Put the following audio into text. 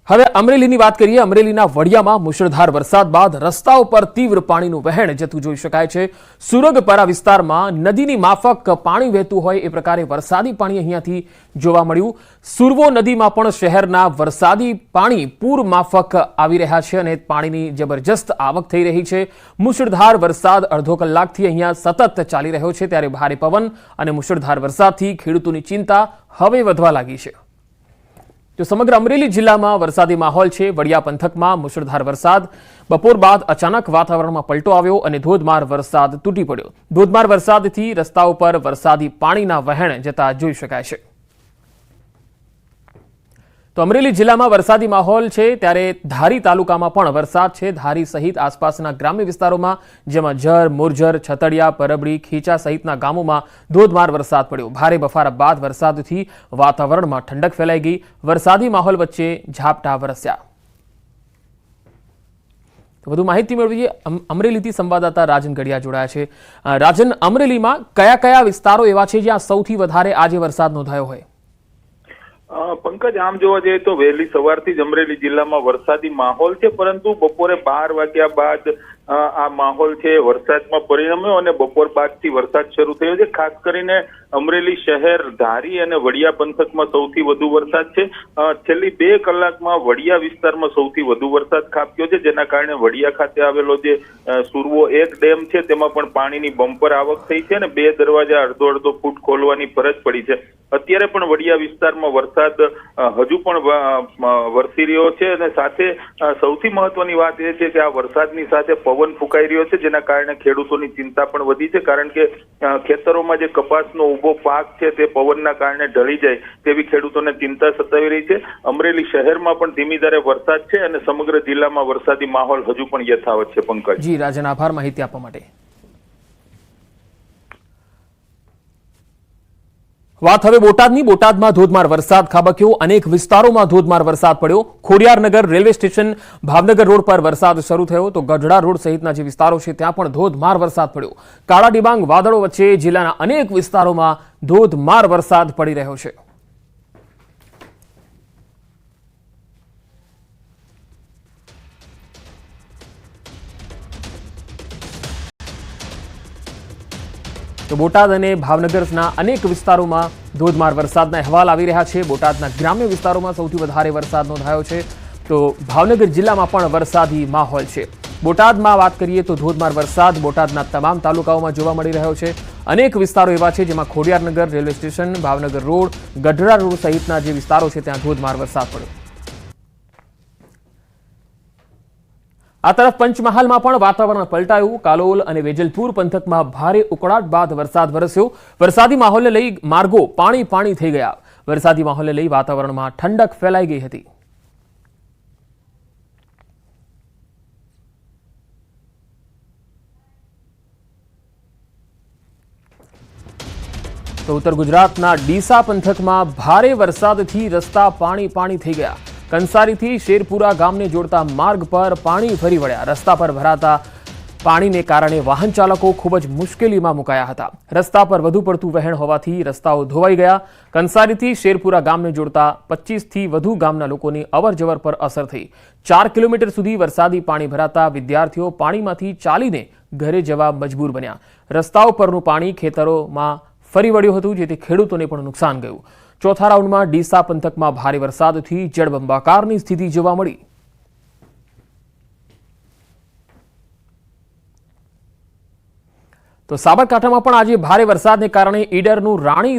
હવે અમરેલીની વાત કરીએ। અમરેલીના વડિયામાં મુશળધાર વરસાદ બાદ રસ્તાઓ પર તીવ્ર પાણીનું વહેણ જતું જોઈ શકાય છે। સુરગપરા વિસ્તારમાં નદીની માફક પાણી વહેતું હોય એ પ્રકારે વરસાદી પાણી અહીંયાથી જોવા મળ્યું। સુરવો નદીમાં પણ શહેરના વરસાદી પાણી પૂર માફક આવી રહ્યા છે અને પાણીની જબરજસ્ત આવક થઈ રહી છે। મુશળધાર વરસાદ અડધો કલાકથી અહીંયા સતત ચાલી રહ્યો છે, ત્યારે ભારે પવન અને મુશળધાર વરસાદથી ખેડૂતોની ચિંતા હવે વધવા લાગી છે। जो समग्र अमरेली जिला में वरसादी माहौल है। वडिया पंथक में मुसळधार वरसाद बपोर बाद अचानक वातावरण में पलटो आव्यो और धोधमार वरसाद तूटी पड्यो। धोधमार वरसादथी रस्ताओं पर वरसादी पाणीना वहेण जता जोई शकाय छे। तो अमरेली जिला में वरसादी माहौल है, त्यारे धारी तालुका में पण वरसाद है। धारी सहित आसपासना ग्राम्य विस्तारों में जेमां झर, मुरझर, छतड़िया, परबड़ी, खीचा सहितना गामों में धोधमार वरसाद पड्यो। भारे बफारा बाद वरसादथी वातावरण में ठंडक फैलाई गई। वरसादी माहौल वच्चे झापटा वरस्या। तो વધુ માહિતી મેળવીએ। અમરેલીથી સંવાદદાતા રાજન ગડિયા જોડાયા છે। રાજન, અમરેલીમાં કયા કયા વિસ્તારો એવા છે જ્યાં સૌથી વધારે આજે વરસાદ નોંધાયો હોય? पंकज, आम जोवा जाए तो वहेली सवारथी ज अमरेली जिल्ला में वरसादी माहौल है, परंतु बपोरे 12 वाग्या बाद आ माहौल है वरसाद में परिणम्यो और बपोर बाद थी वरसाद शुरू थयो छे। खास करीने अमरेली शहर, धारी और वडिया पंथक में सौथी वधु वरसाद है। छेल्ली 2 कलाक में वडिया विस्तार में सौथी वधु वरसाद खाबक्यो छे, जेना कारणे वडिया खाते आवेलो जे सुरवो 1 डेम है तेमां पण पाणीनी बम्पर आवक थई छे अने 2 दरवाजा अर्धो फूट खोलवानी फरज पड़ी छे। અત્યારે પણ વડિયા વિસ્તારમાં વરસાદ હજુ પણ વરસી રહ્યો છે અને સાથે સૌથી મહત્વની વાત એ છે કે આ વરસાદની સાથે પવન ફૂંકાઈ રહ્યો છે, જેના કારણે ખેડૂતોની ચિંતા પણ વધી છે, કારણ કે ખેતરોમાં જે કપાસનો ઊભો પાક છે તે પવનના કારણે ઢળી જાય તેવી ખેડૂતોને ચિંતા સતાવી રહી છે। અમરેલી શહેરમાં પણ ધીમી ધારે વરસાદ છે અને સમગ્ર જિલ્લામાં વરસાદી માહોલ હજુ પણ યથાવત છે। પંકજ જી, રાજન, આભાર માહિતી આપવા માટે। વાત હવે બોટાદની। બોટાદમાં ધોધમાર વરસાદ ખાબક્યો। અનેક વિસ્તારોમાં ધોધમાર વરસાદ પડ્યો। Khodiyarnagar railway station Bhavnagar road પર વરસાદ શરૂ થયો તો ગઢડા રોડ સહિતના જે વિસ્તારો છે ત્યાં પણ ધોધમાર વરસાદ પડ્યો। કાળા ડિબાંગ વાદળો વચ્ચે જિલ્લાના અનેક વિસ્તારોમાં ધોધમાર વરસાદ પડી રહ્યો છે। तो बोटाद और भावनगरना अनेक विस्तारों में धोधमार वरसादना अहेवाल आवी रह्या छे। बोटादना ग्राम्य विस्तारों में सौथी वधारे वरसाद नोंधायो छे, तो भावनगर जिल्ला में पण वरसादी माहौल छे। बोटाद में बात करिए तो धोधमार वरसाद बोटादना तमाम तालुकाओं में जोवा मळी रह्यो छे। अनेक विस्तारों एवा छे जेमां Khodiyarnagar railway station, Bhavnagar road, Gadhada road सहितना जे विस्तारों छे त्यां धोधमार वरसाद पड्यो। आ तरफ पंचमहाल में पण वातावरण पलटाયું। कालोल और वेजलपुर पंथक में भारे उकळाट बाद वरसाद वरस्यो। वरसादी माहौल ने लई मार्गो पाणी पाणी थई गया। वरसादी माहौल ने लई वातावरण में ठंडक फैलाई गई हती। तो उत्तर गुजरातना डीसा पंथक में भारे वरसादथी रस्ता पाणी पाणी थई गया। कंसारी थी शेरपुरा गाम ने जोड़ता मार्ग पर पाणी फरी वळ्या। रस्ता पर भराता पाणी ने कारणे वाहन चालको खूब ज मुश्केली में मुकाया हता। रस्ता पर वधु पड़तुं वहेण होवाथी रस्ताओ धोवाई गया। कंसारी थी शेरपुरा गाम ने जोड़ता 25 थी वधु गामना लोकोनी अवर जवर पर असर थई। 4 किलोमीटर सुधी वरसादी पाणी भराता विद्यार्थीओ पाणीमांथी चालीने घरे जवा मजबूर बन्या। रस्ताओ परनुं पाणी खेतरोमां फरी वळ्युं हतुं, जेथी खेडूतोने पण नुकसान गयुं। चौथा राउंड में डीसा पंथक में भारे वरसाद थी जळबंबाकारनी स्थिति जोवा मळी। तो साबरकांठामां पण आज भारे वरसादने कारणे ईडरनुं राणी